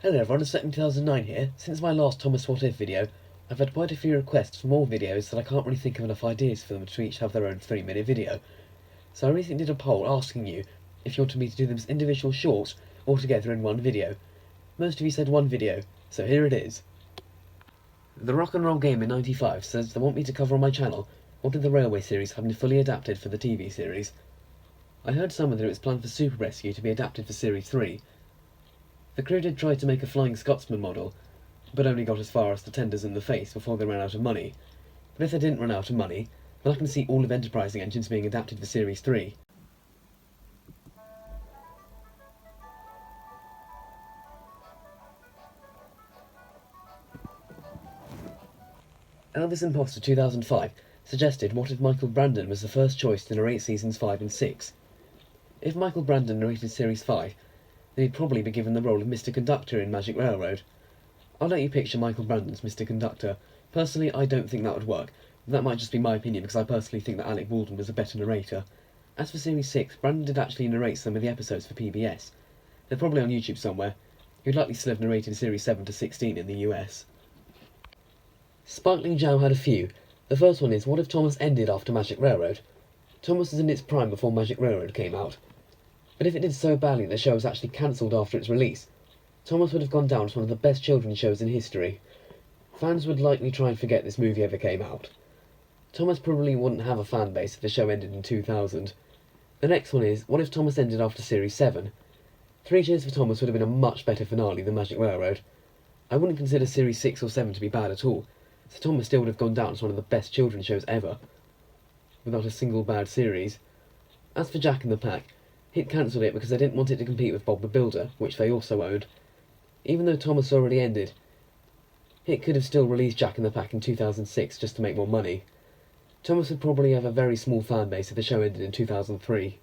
Hello everyone, it's Stepney 2009 here. Since my last Thomas What If video, I've had quite a few requests for more videos that I can't really think of enough ideas for them to each have their own 3-minute video. So I recently did a poll asking you if you wanted me to do them as individual shorts or together in one video. Most of you said one video, so here it is. The Rock and Roll Gamer 95 says they want me to cover on my channel what of the Railway series have been fully adapted for the TV series. I heard somewhere that it was planned for Super Rescue to be adapted for Series 3. The crew did try to make a Flying Scotsman model, but only got as far as the tenders in the face before they ran out of money. But if they didn't run out of money, then I can see all of Enterprising engines being adapted for Series 3. Elvis Imposter 2005 suggested what if Michael Brandon was the first choice to narrate Seasons 5 and 6. If Michael Brandon narrated Series 5, then he'd probably be given the role of Mr. Conductor in Magic Railroad. I'll let you picture Michael Brandon's Mr. Conductor. Personally, I don't think that would work, but that might just be my opinion because I personally think that Alec Baldwin was a better narrator. As for Series 6, Brandon did actually narrate some of the episodes for PBS. They're probably on YouTube somewhere. He'd likely still have narrated Series 7 to 16 in the US. Sparkling Jam had a few. The first one is, what if Thomas ended after Magic Railroad? Thomas was in its prime before Magic Railroad came out. But if it did so badly the show was actually cancelled after its release, Thomas would have gone down as one of the best children's shows in history. Fans would likely try and forget this movie ever came out. Thomas probably wouldn't have a fan base if the show ended in 2000. The next one is, what if Thomas ended after Series 7? 3 Cheers for Thomas would have been a much better finale than Magic Railroad. I wouldn't consider Series 6 or 7 to be bad at all, so Thomas still would have gone down as one of the best children's shows ever, without a single bad series. As for Jack in the Pack, Hit cancelled it because they didn't want it to compete with Bob the Builder, which they also owned. Even though Thomas already ended, Hit could have still released Jack in the Pack in 2006 just to make more money. Thomas would probably have a very small fan base if the show ended in 2003.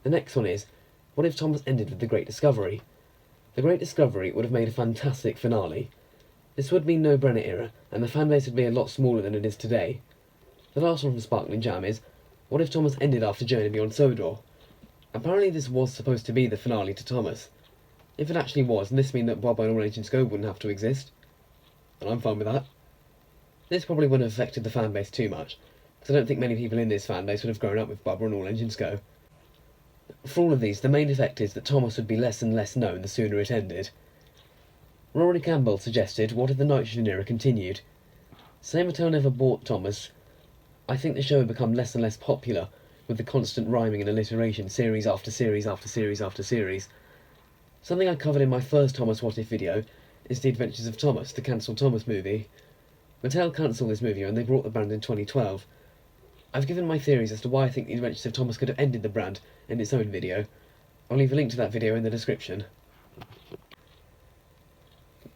The next one is, what if Thomas ended with The Great Discovery? The Great Discovery would have made a fantastic finale. This would be no-brainer era, and the fan base would be a lot smaller than it is today. The last one from Sparkling Jam is, what if Thomas ended after Journey Beyond Sodor? Apparently this was supposed to be the finale to Thomas. If it actually was, then this means that Bob and All Agents Go wouldn't have to exist. And I'm fine with that. This probably wouldn't have affected the fanbase too much, because I don't think many people in this fanbase would have grown up with Bob and All Engines Go. For all of these, the main effect is that Thomas would be less and less known the sooner it ended. Rory Campbell suggested, what if the Nitrogen era continued? Same as never bought Thomas. I think the show would become less and less popular, with the constant rhyming and alliteration, series after series after series after series. Something I covered in my first Thomas What If video is The Adventures of Thomas, the cancelled Thomas movie. Mattel cancelled this movie and they brought the brand in 2012. I've given my theories as to why I think The Adventures of Thomas could have ended the brand in its own video. I'll leave a link to that video in the description.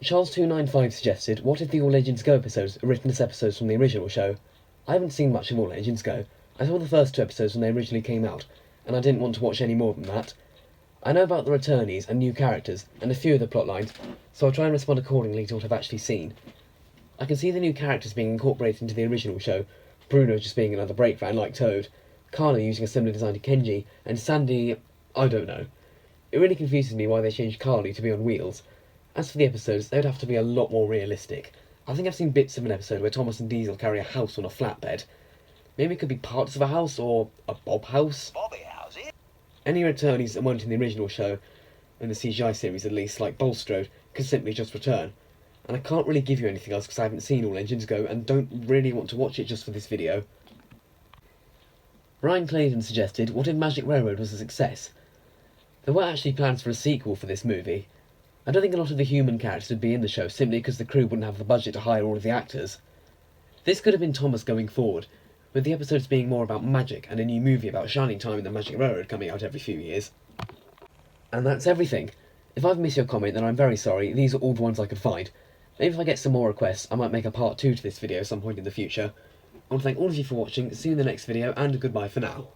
Charles295 suggested, what if the All Agents Go episodes are written as episodes from the original show? I haven't seen much of All Agents Go. I saw the first 2 episodes when they originally came out, and I didn't want to watch any more than that. I know about the returnees and new characters, and a few of the plotlines, so I'll try and respond accordingly to what I've actually seen. I can see the new characters being incorporated into the original show, Bruno just being another brake van like Toad, Carla using a similar design to Kenji, and Sandy, I don't know. It really confuses me why they changed Carly to be on wheels. As for the episodes, they would have to be a lot more realistic. I think I've seen bits of an episode where Thomas and Diesel carry a house on a flatbed. Maybe it could be parts of a house, or a Bob house. Bobby house, eh? Any returnees that weren't in the original show, in the CGI series at least, like Bulstrode, could simply just return. And I can't really give you anything else because I haven't seen All Engines Go and don't really want to watch it just for this video. Ryan Clayton suggested, what if Magic Railroad was a success? There were actually plans for a sequel for this movie. I don't think a lot of the human characters would be in the show simply because the crew wouldn't have the budget to hire all of the actors. This could have been Thomas going forward, with the episodes being more about magic and a new movie about Shining Time in the Magic Railroad coming out every few years. And that's everything. If I've missed your comment, then I'm very sorry. These are all the ones I could find. Maybe if I get some more requests, I might make a part 2 to this video at some point in the future. I want to thank all of you for watching, see you in the next video, and goodbye for now.